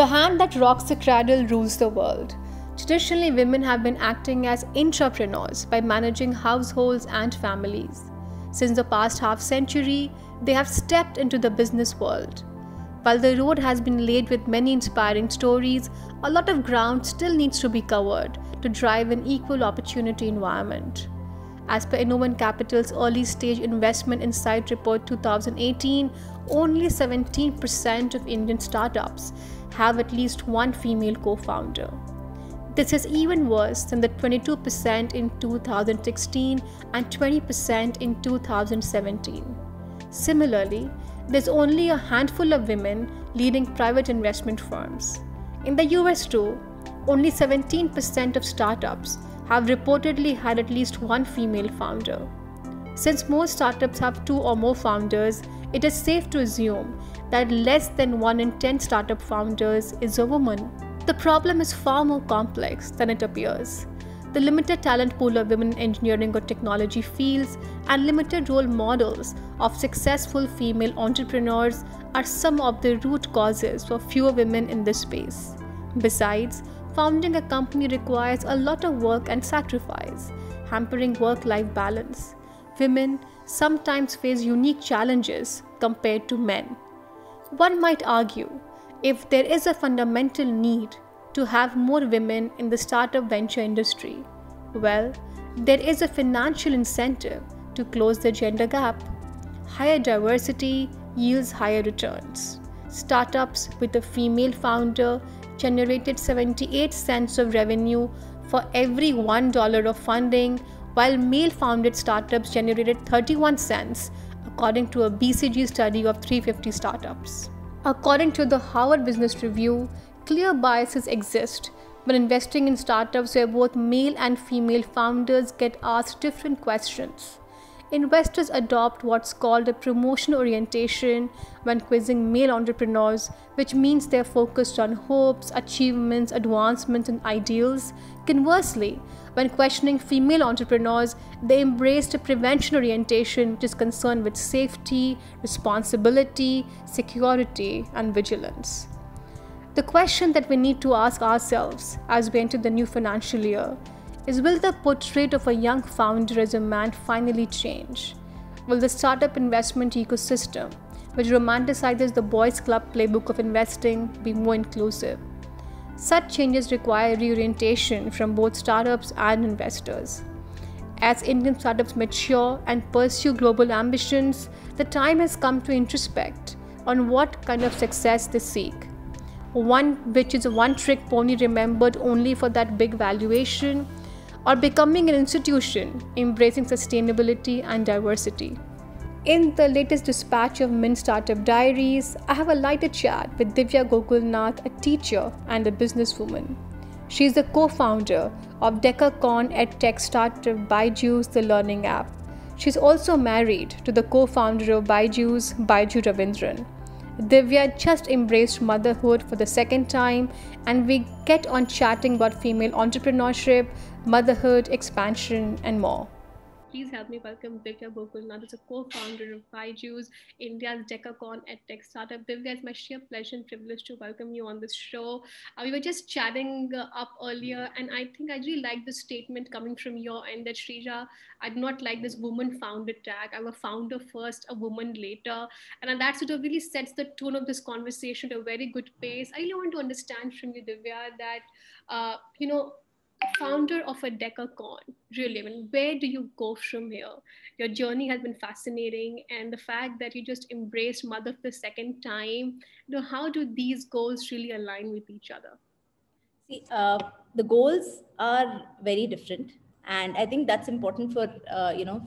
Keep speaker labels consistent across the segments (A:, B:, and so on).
A: The hand that rocks the cradle rules the world. Traditionally, women have been acting as intrapreneurs by managing households and families. Since the past half century, they have stepped into the business world. While the road has been laid with many inspiring stories, a lot of ground still needs to be covered to drive an equal opportunity environment. As per Innovan Capital's early stage investment insight report 2018, only 17% of Indian startups have at least one female co-founder. This is even worse than the 22% in 2016 and 20% in 2017. Similarly, there's only a handful of women leading private investment firms. In the US too, only 17% of startups have reportedly had at least one female founder. Since most startups have 2 or more founders, it is safe to assume that less than 1 in 10 startup founders is a woman. The problem is far more complex than it appears. The limited talent pool of women in engineering or technology fields and limited role models of successful female entrepreneurs are some of the root causes for fewer women in this space. Besides, founding a company requires a lot of work and sacrifice, hampering work-life balance. Women sometimes face unique challenges compared to men. One might argue, if there is a fundamental need to have more women in the startup venture industry, well, there is a financial incentive to close the gender gap. Higher diversity yields higher returns. Startups with a female founder generated 78 cents of revenue for every $1 of funding, while male-founded startups generated 31 cents, according to a BCG study of 350 startups. According to the Harvard Business Review, clear biases exist when investing in startups where both male and female founders get asked different questions. Investors adopt what's called a promotion orientation when quizzing male entrepreneurs, which means they're focused on hopes, achievements, advancements, and ideals. Conversely, when questioning female entrepreneurs, they embraced a prevention orientation which is concerned with safety, responsibility, security, and vigilance. The question that we need to ask ourselves as we enter the new financial year is, will the portrait of a young founder as a man finally change? Will the startup investment ecosystem, which romanticizes the boys' club playbook of investing, be more inclusive? Such changes require reorientation from both startups and investors. As Indian startups mature and pursue global ambitions, the time has come to introspect on what kind of success they seek. One which is a one-trick pony remembered only for that big valuation, or becoming an institution embracing sustainability and diversity. In the latest dispatch of Mint Startup Diaries, I have a lighter chat with Divya Gokulnath, a teacher and a businesswoman. She is the co-founder of Decacon EdTech startup Byju's, the learning app. She is also married to the co-founder of Byju's, Baiju Ravindran. Divya just embraced motherhood for the second time, and we get on chatting about female entrepreneurship, motherhood, expansion, and more. Please help me welcome Divya Gokulnath, who's a co-founder of Byju's, India's Decacon EdTech startup. Divya, it's my sheer pleasure and privilege to welcome you on this show. We were just chatting up earlier, and I think I really like the statement coming from your end that, Shrija, I do not like this woman-founded tag. I'm a founder first, a woman later. And that sort of really sets the tone of this conversation to a very good pace. I really want to understand from you, Divya, that, founder of a Decacon, really, I mean, where do you go from here? Your journey has been fascinating, and the fact that you just embraced mother for the second time, how do these goals really align with each other?
B: See, the goals are very different, and I think that's important for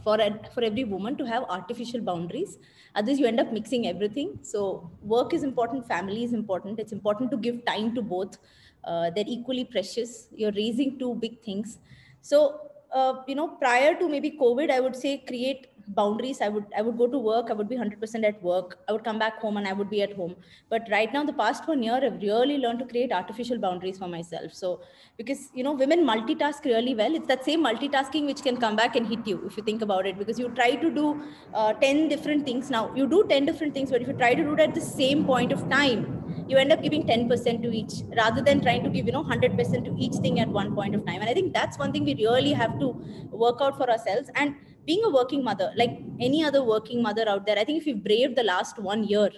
B: for every woman to have artificial boundaries. Otherwise, you end up mixing everything. So, work is important, family is important. It's important to give time to both. They're equally precious. You're raising 2 big things. So, prior to maybe COVID, I would say create boundaries. I would go to work. I would be 100% at work. I would come back home and I would be at home. But right now, the past 1 year, I've really learned to create artificial boundaries for myself. So, because, women multitask really well. It's that same multitasking which can come back and hit you if you think about it, because you try to do 10 different things. Now, you do 10 different things, but if you try to do it at the same point of time, you end up giving 10% to each rather than trying to give, 100% to each thing at one point of time. And I think that's one thing we really have to work out for ourselves. And being a working mother, like any other working mother out there, I think if we braved the last 1 year,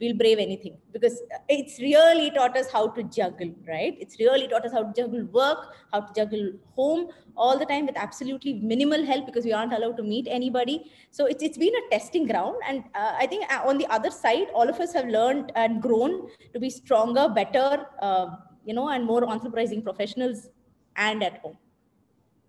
B: we'll brave anything, because it's really taught us how to juggle, right? It's really taught us how to juggle work, how to juggle home all the time with absolutely minimal help, because we aren't allowed to meet anybody. So it's been a testing ground. And I think on the other side, all of us have learned and grown to be stronger, better, and more entreprising professionals and at home.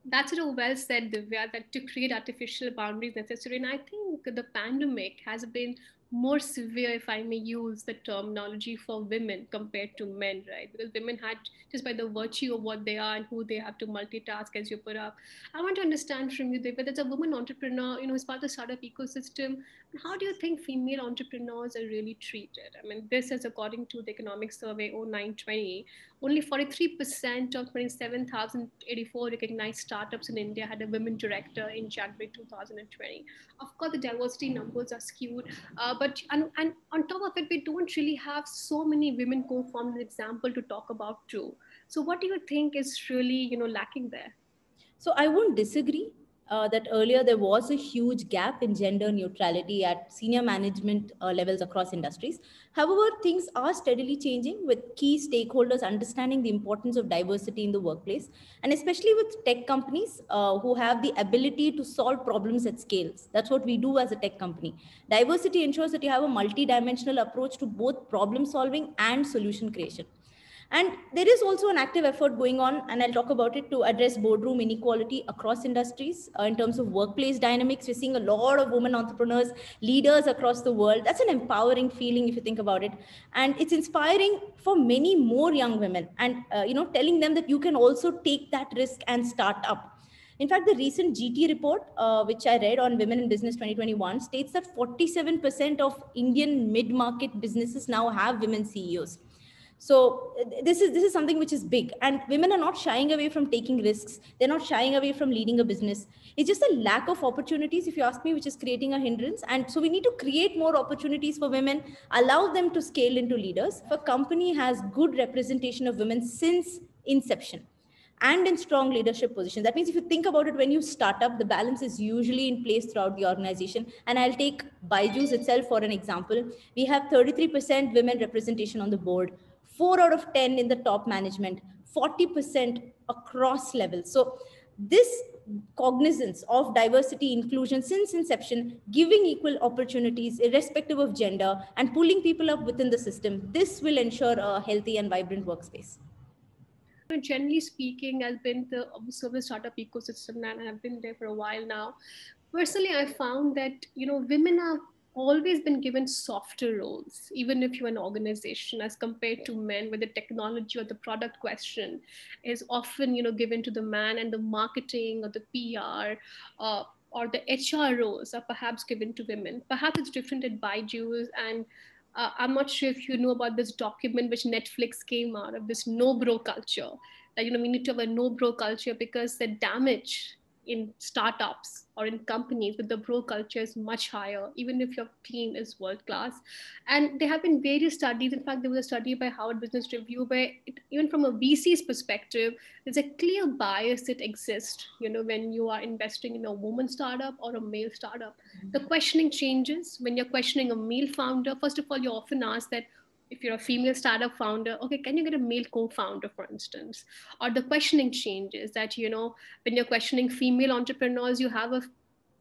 A: That's well said, Divya, that to create artificial boundaries necessary. And I think the pandemic has been more severe, if I may use the terminology, for women compared to men, right? Because women had, just by the virtue of what they are and who they have to multitask, as you put up. I want to understand from you, Divya, as a woman entrepreneur, who's part of the startup ecosystem, how do you think female entrepreneurs are really treated? I mean, this is according to the economic survey 0920. Only 43% of 27,084 recognized startups in India had a women director in January 2020. Of course, the diversity numbers are skewed, but on top of it, we don't really have so many women co-founders example to talk about too. So, what do you think is really lacking there?
B: So I won't disagree that earlier there was a huge gap in gender neutrality at senior management levels across industries. However, things are steadily changing, with key stakeholders understanding the importance of diversity in the workplace, and especially with tech companies who have the ability to solve problems at scales. That's what we do as a tech company. Diversity ensures that you have a multi-dimensional approach to both problem solving and solution creation. And there is also an active effort going on, and I'll talk about it, to address boardroom inequality across industries. In terms of workplace dynamics, we're seeing a lot of women entrepreneurs, leaders across the world. That's an empowering feeling if you think about it. And it's inspiring for many more young women, and telling them that you can also take that risk and start up. In fact, the recent GT report, which I read on Women in Business 2021, states that 47% of Indian mid-market businesses now have women CEOs. So this is something which is big, and women are not shying away from taking risks. They're not shying away from leading a business. It's just a lack of opportunities, if you ask me, which is creating a hindrance. And so we need to create more opportunities for women, allow them to scale into leaders. If a company has good representation of women since inception and in strong leadership positions, that means if you think about it, when you start up, the balance is usually in place throughout the organization. And I'll take Byju's itself for an example. We have 33% women representation on the board, 4 out of 10 in the top management, 40% across levels. So this cognizance of diversity inclusion since inception, giving equal opportunities irrespective of gender, and pulling people up within the system, this will ensure a healthy and vibrant workspace.
A: Generally speaking, I've been the observer startup ecosystem and I've been there for a while now. Personally, I found that women have always been given softer roles, even if you're an organization, as compared to men, where the technology or the product question is often given to the man, and the marketing or the PR. Or the HR roles are perhaps given to women. Perhaps it's different at Byju's, and I'm not sure if you know about this document which Netflix came out of, this no bro culture. That we need to have a no bro culture, because the damage in startups or in companies with the bro culture is much higher, even if your team is world class. And there have been various studies. In fact, there was a study by Harvard Business Review where even from a VC's perspective, there's a clear bias that exists, when you are investing in a woman startup or a male startup. The questioning changes when you're questioning a male founder. First of all, you're often asked that, if you're a female startup founder, okay, can you get a male co-founder, for instance? Or the questioning changes that, when you're questioning female entrepreneurs, you have a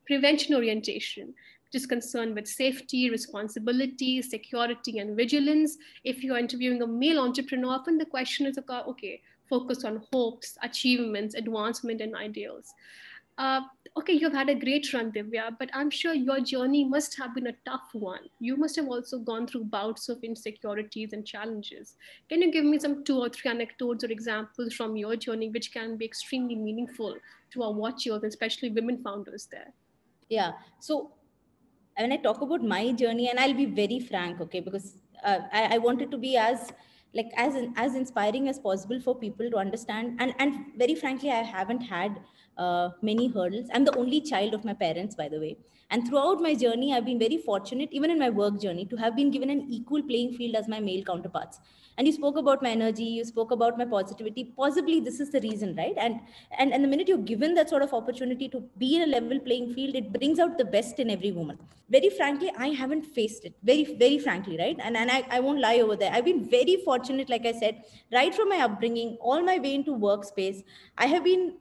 A: prevention orientation, which is concerned with safety, responsibility, security, and vigilance. If you're interviewing a male entrepreneur, often the question is, okay, focus on hopes, achievements, advancement, and ideals. Okay, you've had a great run, Divya, but I'm sure your journey must have been a tough one. You must have also gone through bouts of insecurities and challenges. Can you give me some 2 or 3 anecdotes or examples from your journey, which can be extremely meaningful to our watchers, especially women founders there?
B: Yeah. So when I talk about my journey, and I'll be very frank, okay, because I want it to be as inspiring as possible for people to understand. And very frankly, I haven't had many hurdles. I'm the only child of my parents, by the way. And throughout my journey, I've been very fortunate, even in my work journey, to have been given an equal playing field as my male counterparts. And you spoke about my energy, you spoke about my positivity. Possibly this is the reason, right? And the minute you're given that sort of opportunity to be in a level playing field, it brings out the best in every woman. Very frankly, I haven't faced it. Very frankly, right? And I won't lie over there. I've been very fortunate, like I said, right from my upbringing, all my way into workspace. I have been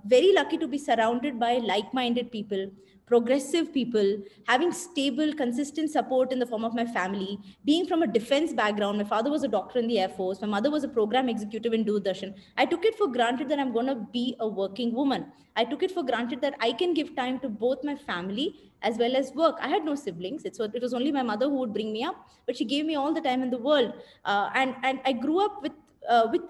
B: very lucky to be surrounded by like-minded people, progressive people, having stable, consistent support in the form of my family, being from a defense background. My father was a doctor in the Air Force. My mother was a program executive in Doordarshan. I took it for granted that I'm going to be a working woman. I took it for granted that I can give time to both my family as well as work. I had no siblings. It was only my mother who would bring me up, but she gave me all the time in the world. And I grew up with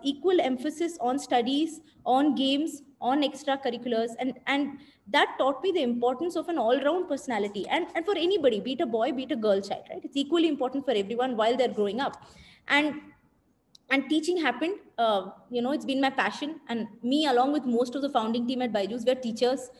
B: equal emphasis on studies, on games, on extracurriculars, and that taught me the importance of an all-round personality. And for anybody, be it a boy, be it a girl child, right? It's equally important for everyone while they're growing up. And and teaching happened. It's been my passion, and me along with most of the founding team at Byju's, we're teachers.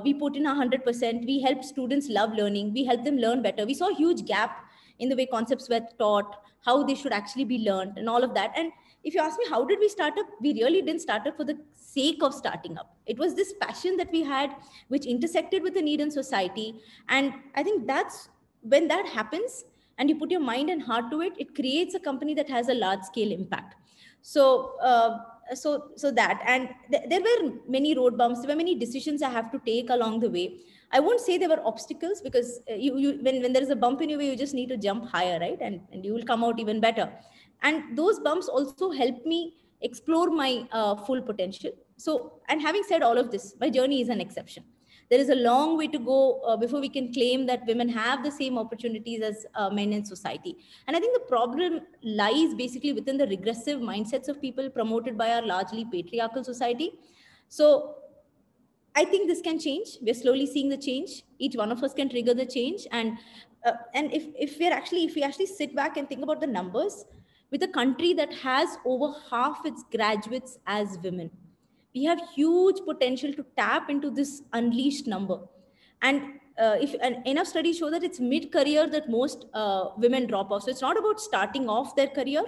B: We put in 100%. We help students love learning. We help them learn better. We saw a huge gap in the way concepts were taught, how they should actually be learned, and all of that. And if you ask me, how did we start up? We really didn't start up for the sake of starting up. It was this passion that we had, which intersected with the need in society. And I think that's when that happens, and you put your mind and heart to it, it creates a company that has a large scale impact. So that, and there were many road bumps, there were many decisions I have to take along the way. I won't say there were obstacles, because when there is a bump in your way, you just need to jump higher, right? And you will come out even better. And those bumps also help me explore my full potential. So, and having said all of this, my journey is an exception. There is a long way to go before we can claim that women have the same opportunities as men in society. And I think the problem lies basically within the regressive mindsets of people promoted by our largely patriarchal society. So I think this can change. We're slowly seeing the change. Each one of us can trigger the change. And if we actually sit back and think about the numbers, with a country that has over half its graduates as women, we have huge potential to tap into this unleashed number. And if and enough studies show that it's mid-career that most women drop off. So it's not about starting off their career.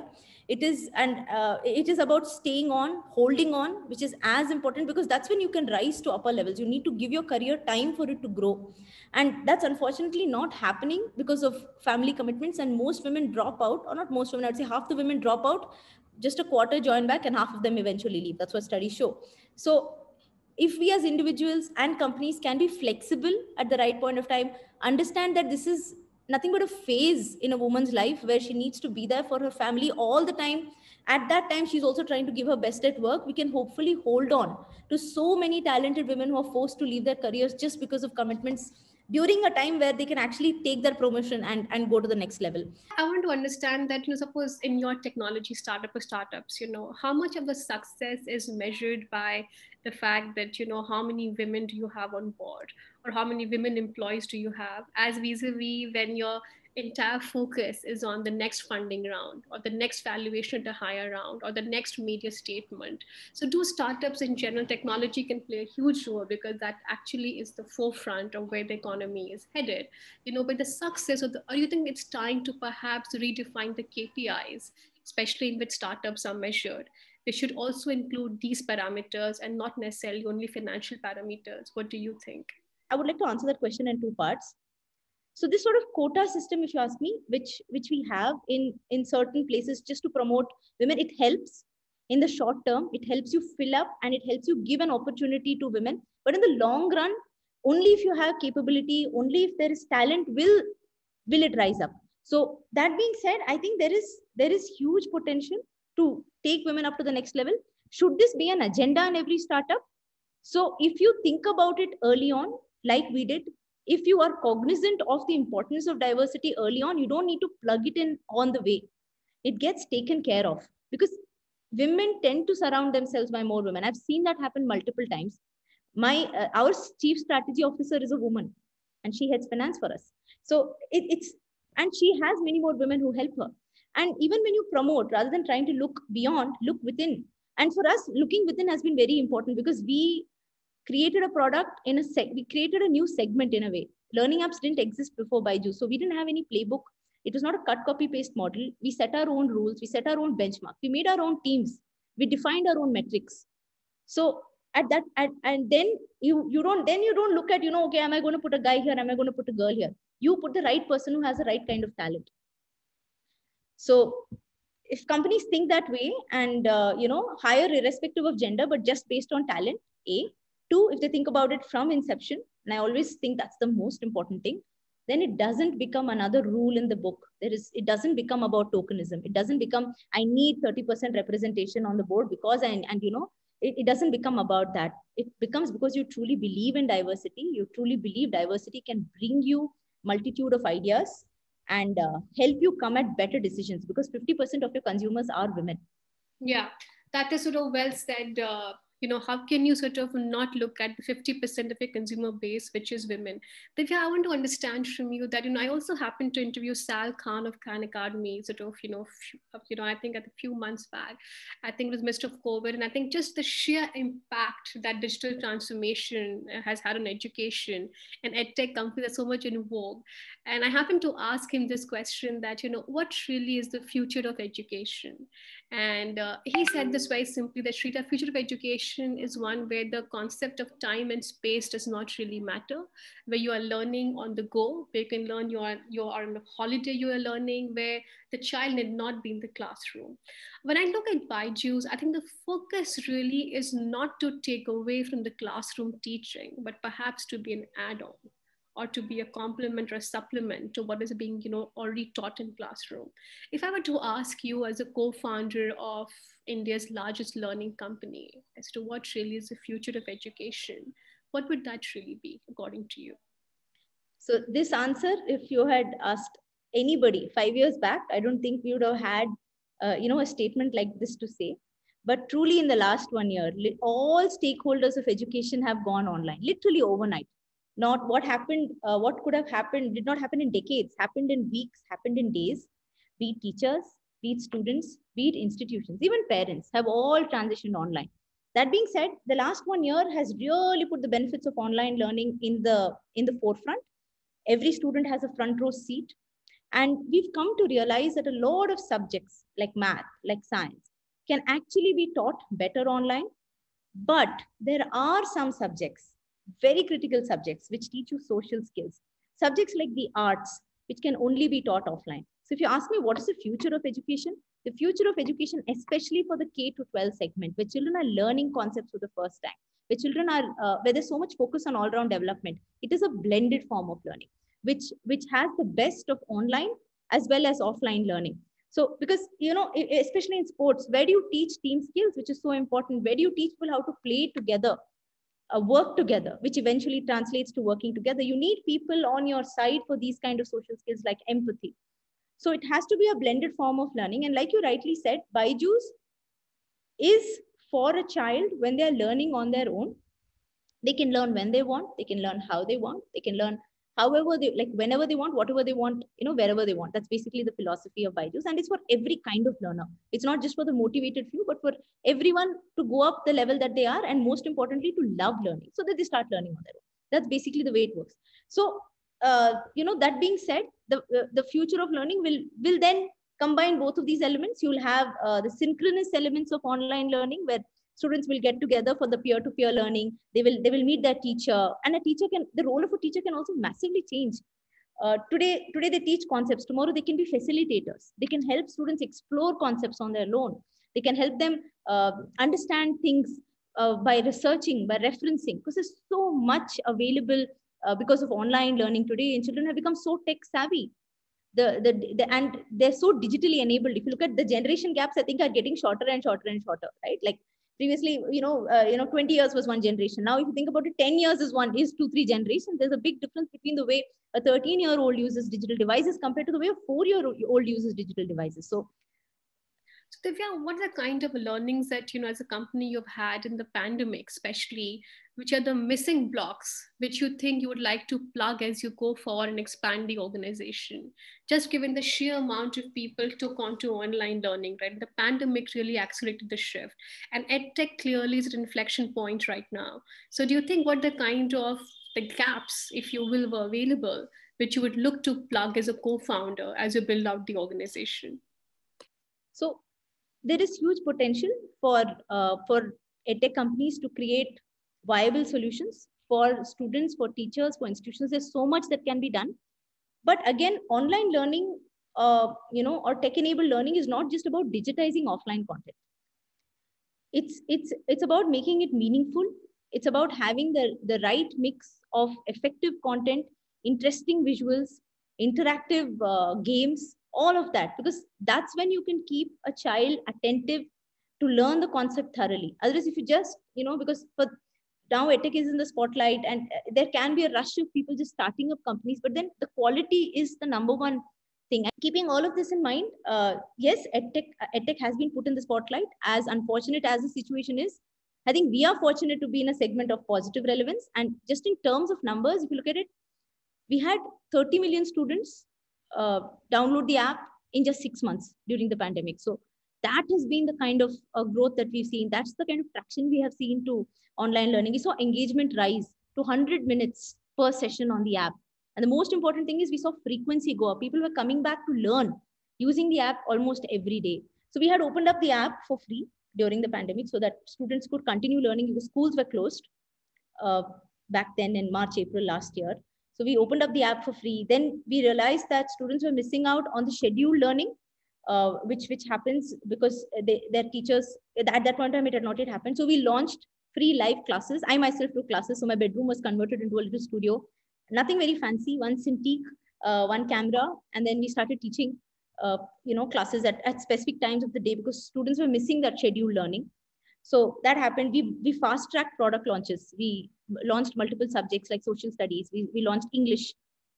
B: It is about staying on, holding on, which is as important, because that's when you can rise to upper levels. You need to give your career time for it to grow. And that's unfortunately not happening because of family commitments. And most women drop out, or not most women, I'd say half the women drop out, just a quarter join back, and half of them eventually leave. That's what studies show. So if we as individuals and companies can be flexible at the right point of time, understand that this is nothing but a phase in a woman's life where she needs to be there for her family all the time. At that time, she's also trying to give her best at work. We can hopefully hold on to so many talented women who are forced to leave their careers just because of commitments during a time where they can actually take their promotion and go to the next level.
A: I want to understand that, suppose in your technology startup or startups, how much of the success is measured by the fact that, how many women do you have on board, or how many women employees do you have, as vis-a-vis when your entire focus is on the next funding round, or the next valuation at a higher round, or the next media statement. So do startups in general, technology can play a huge role, because that actually is the forefront of where the economy is headed. But the success or you think it's time to perhaps redefine the KPIs, especially in which startups are measured? They should also include these parameters and not necessarily only financial parameters. What do you think?
B: I would like to answer that question in two parts. So this sort of quota system, if you ask me, which we have in certain places just to promote women, it helps in the short term. It helps you fill up, and it helps you give an opportunity to women. But in the long run, only if you have capability, only if there is talent, will it rise up. So that being said, I think there is huge potential to take women up to the next level. Should this be an agenda in every startup? So if you think about it early on, like we did, if you are cognizant of the importance of diversity early on, you don't need to plug it in on the way. It gets taken care of, because women tend to surround themselves by more women. I've seen that happen multiple times. Our chief strategy officer is a woman, and she heads finance for us. So and she has many more women who help her. And even when you promote, rather than trying to look beyond, look within. And for us, looking within has been very important, because we created a product we created a new segment in a way. Learning apps didn't exist before Byju's, so we didn't have any playbook. It was not a cut, copy, paste model. We set our own rules. We set our own benchmark. We made our own teams. We defined our own metrics. So and then you don't look at, okay, am I going to put a guy here? Am I going to put a girl here? You put the right person who has the right kind of talent. So if companies think that way and hire irrespective of gender, but just based on talent, two, if they think about it from inception, and I always think that's the most important thing, then it doesn't become another rule in the book. It doesn't become about tokenism. It doesn't become, I need 30% representation on the board because it doesn't become about that. It becomes because you truly believe in diversity. You truly believe diversity can bring you multitude of ideas and help you come at better decisions, because 50% of your consumers are women.
A: Yeah, that is sort of well said. How can you sort of not look at the 50% of your consumer base, which is women? Divya, I want to understand from you that, I also happened to interview Sal Khan of Khan Academy, sort of, I think at a few months back. I think it was midst of COVID. And I think just the sheer impact that digital transformation has had on education and edtech companies are so much in vogue. And I happened to ask him this question that, what really is the future of education? And he said this very simply, that Shrita, future of education is one where the concept of time and space does not really matter, where you are learning on the go, where you can learn, you are on a holiday, you are learning, where the child need not be in the classroom. When I look at Byju's, I think the focus really is not to take away from the classroom teaching, but perhaps to be an add-on, or to be a complement or a supplement to what is being already taught in classroom. If I were to ask you, as a co-founder of India's largest learning company, as to what really is the future of education, what would that really be according to you?
B: So this answer, if you had asked anybody 5 years back, I don't think we would have had a statement like this to say. But truly in the last 1 year, all stakeholders of education have gone online, literally overnight. Not what happened, what could have happened, did not happen in decades, happened in weeks, happened in days. Be it teachers, be it students, be it institutions, even parents have all transitioned online. That being said, the last 1 year has really put the benefits of online learning in the forefront. Every student has a front row seat. And we've come to realize that a lot of subjects like math, like science, can actually be taught better online. But there are some subjects, very critical subjects, which teach you social skills. Subjects like the arts, which can only be taught offline. So if you ask me, what is the future of education? The future of education, especially for the K to 12 segment, where children are learning concepts for the first time, where children are, where there's so much focus on all-round development, it is a blended form of learning, which has the best of online as well as offline learning. So because, especially in sports, where do you teach team skills, which is so important? Where do you teach people how to play together, work together, which eventually translates to working together? You need people on your side for these kind of social skills like empathy. So it has to be a blended form of learning. And like you rightly said, Byju's is for a child when they're learning on their own. They can learn when they want, they can learn how they want, they can learn however they like, whenever they want, whatever they want, wherever they want. That's basically the philosophy of Byju's, and it's for every kind of learner. It's not just for the motivated few, but for everyone to go up the level that they are, and most importantly, to love learning, so that they start learning on their own. That's basically the way it works. So, that being said, the future of learning will then combine both of these elements. You'll have the synchronous elements of online learning, where students will get together for the peer-to-peer learning. They will meet their teacher, and the role of a teacher can also massively change. Today they teach concepts. Tomorrow they can be facilitators. They can help students explore concepts on their own. They can help them understand things by researching, by referencing, because there's so much available because of online learning today, and children have become so tech savvy. And they're so digitally enabled. If you look at the generation gaps, I think are getting shorter and shorter and shorter, right? Like previously, 20 years was one generation. Now, if you think about it, 10 years is 2-3 generations. There's a big difference between the way a 13-year-old uses digital devices compared to the way a 4-year-old uses digital devices. So
A: So Divya, what are the kind of learnings that, as a company you've had in the pandemic, especially, which are the missing blocks, which you think you would like to plug as you go forward and expand the organization? Just given the sheer amount of people took onto online learning, right? The pandemic really accelerated the shift. And EdTech clearly is at an inflection point right now. So do you think what the kind of the gaps, if you will, were available, which you would look to plug as a co-founder as you build out the organization?
B: So there is huge potential for edtech companies to create viable solutions for students, for teachers, for institutions. There's so much that can be done. But again, online learning, or tech-enabled learning is not just about digitizing offline content. It's about making it meaningful. It's about having the right mix of effective content, interesting visuals, interactive games, all of that, because that's when you can keep a child attentive to learn the concept thoroughly. Otherwise, if you just, because for now edtech is in the spotlight, and there can be a rush of people just starting up companies, but then the quality is the number one thing. And keeping all of this in mind, yes, edtech has been put in the spotlight. As unfortunate as the situation is, I think we are fortunate to be in a segment of positive relevance. And just in terms of numbers, if you look at it, we had 30 million students download the app in just 6 months during the pandemic. So that has been the kind of growth that we've seen. That's the kind of traction we have seen to online learning. We saw engagement rise to 100 minutes per session on the app. And the most important thing is we saw frequency go up. People were coming back to learn using the app almost every day. So we had opened up the app for free during the pandemic so that students could continue learning because schools were closed back then in March, April last year. So we opened up the app for free. Then we realized that students were missing out on the scheduled learning, which happens because their teachers, at that point in time, it had not yet happened. So we launched free live classes. I myself took classes. So my bedroom was converted into a little studio. Nothing very fancy, one Cintiq, one camera. And then we started teaching, classes at specific times of the day because students were missing that scheduled learning. So that happened. We fast-tracked product launches. We launched multiple subjects like social studies. We launched English.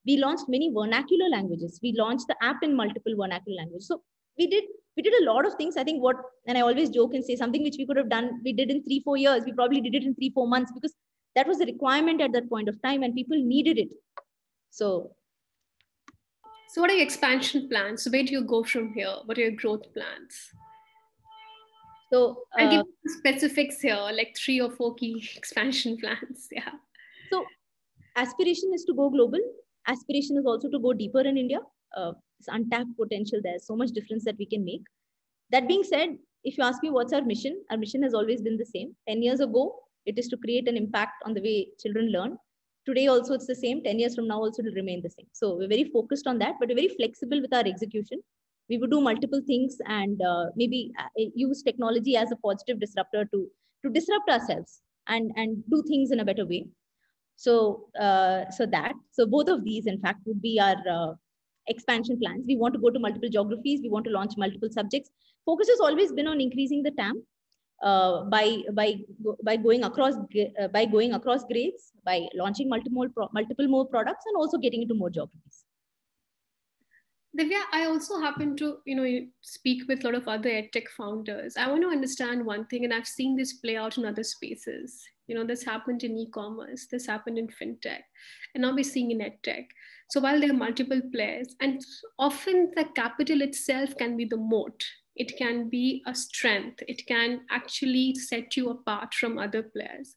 B: We launched many vernacular languages. We launched the app in multiple vernacular languages. So we did a lot of things. I think and I always joke and say something which we could have done, we did in 3-4 years. We probably did it in 3-4 months because that was the requirement at that point of time and people needed it. So
A: what are your expansion plans? So where do you go from here? What are your growth plans?
B: So
A: I'll give you specifics here, like 3 or 4 key expansion plans. Yeah.
B: So aspiration is to go global. Aspiration is also to go deeper in India. It's untapped potential. There's so much difference that we can make. That being said, if you ask me what's our mission has always been the same. 10 years ago, it is to create an impact on the way children learn. Today also it's the same. 10 years from now also it will remain the same. So we're very focused on that, but we're very flexible with our execution. We would do multiple things and maybe use technology as a positive disruptor to disrupt ourselves and do things in a better way. So both of these, in fact, would be our expansion plans. We want to go to multiple geographies. We want to launch multiple subjects. Focus has always been on increasing the TAM by going across grades, by launching multiple more products, and also getting into more geographies.
A: Divya, I also happen to, speak with a lot of other edtech founders. I want to understand one thing, and I've seen this play out in other spaces. This happened in e-commerce, this happened in fintech, and now we're seeing in edtech. So while there are multiple players, and often the capital itself can be the moat, it can be a strength, it can actually set you apart from other players.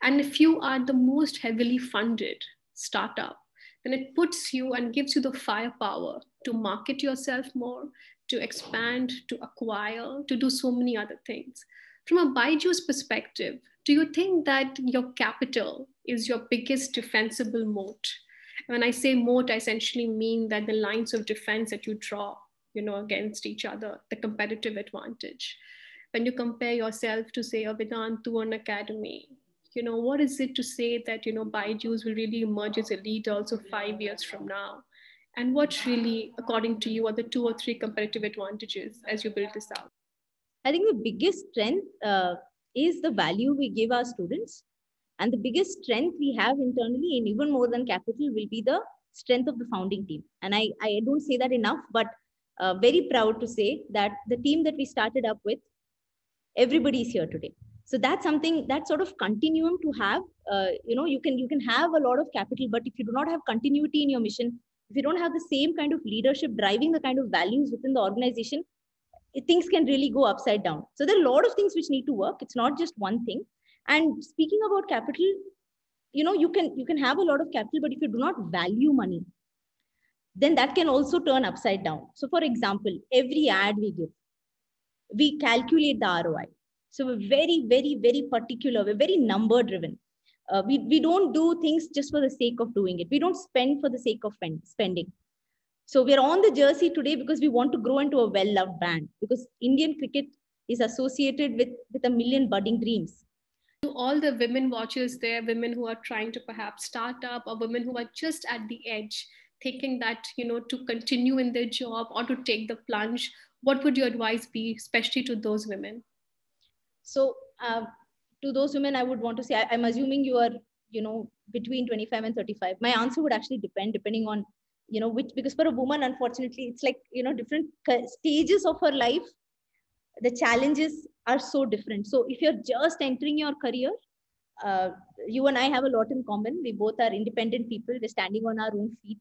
A: And if you are the most heavily funded startup, then it puts you and gives you the firepower to market yourself more, to expand, to acquire, to do so many other things. From a Byju's perspective, do you think that your capital is your biggest defensible moat? When I say moat, I essentially mean that the lines of defense that you draw, against each other, the competitive advantage. When you compare yourself to, say, a Vedantu or an academy, what is it to say that, Byju's will really emerge as a leader also 5 years from now? And what really, according to you, are the 2 or 3 competitive advantages as you build this out?
B: I think the biggest strength is the value we give our students. And the biggest strength we have internally, and even more than capital, will be the strength of the founding team. And I don't say that enough, but very proud to say that the team that we started up with, everybody is here today. So that's something, that sort of continuum to have. You can have a lot of capital, but if you do not have continuity in your mission, if you don't have the same kind of leadership driving the kind of values within the organization, things can really go upside down. So there are a lot of things which need to work. It's not just one thing. And speaking about capital, you can have a lot of capital, but if you do not value money, then that can also turn upside down. So for example, every ad we give, we calculate the ROI. So we're very, very, very particular. We're very number driven. We don't do things just for the sake of doing it. We don't spend for the sake of spending. So we're on the jersey today because we want to grow into a well-loved brand, because Indian cricket is associated with a million budding dreams.
A: To all the women watchers there, women who are trying to perhaps start up, or women who are just at the edge, thinking that, to continue in their job or to take the plunge, what would your advice be, especially to those women?
B: So to those women, I would want to say, I'm assuming you are, between 25 and 35. My answer would actually depending on, because for a woman, unfortunately, it's like, different stages of her life, the challenges are so different. So if you're just entering your career, you and I have a lot in common. We both are independent people. We're standing on our own feet,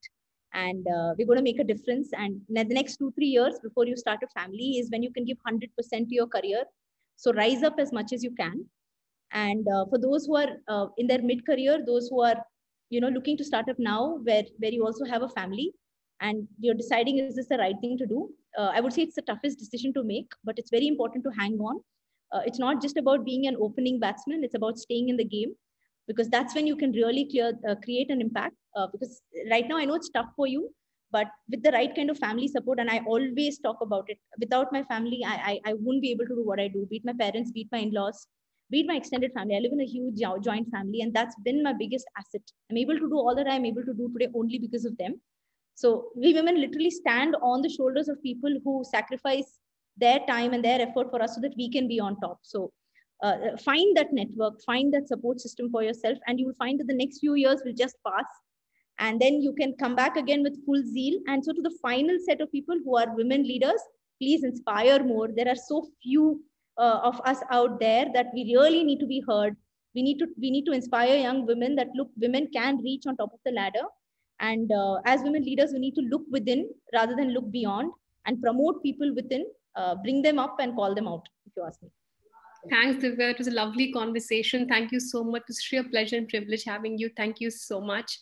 B: and we're going to make a difference. And the next 2-3 years before you start a family is when you can give 100% to your career. So rise up as much as you can. And for those who are in their mid-career, those who are, looking to start up now, where you also have a family, and you're deciding, is this the right thing to do? I would say it's the toughest decision to make, but it's very important to hang on. It's not just about being an opening batsman. It's about staying in the game, because that's when you can really create an impact. Because right now, I know it's tough for you, but with the right kind of family support, and I always talk about it, without my family, I wouldn't be able to do what I do, be it my parents, be it my in-laws, be it my extended family. I live in a huge joint family, and that's been my biggest asset. I'm able to do all that I'm able to do today only because of them. So we women literally stand on the shoulders of people who sacrifice their time and their effort for us so that we can be on top. So find that network, find that support system for yourself, and you will find that the next few years will just pass. And then you can come back again with full zeal. And so to the final set of people who are women leaders, please inspire more. There are so few of us out there that we really need to be heard. We need to inspire young women that, look, women can reach on top of the ladder. And as women leaders, we need to look within rather than look beyond, and promote people within, bring them up and call them out, if you ask me.
A: Thanks, Divya. It was a lovely conversation. Thank you so much. It's a sheer pleasure and privilege having you. Thank you so much.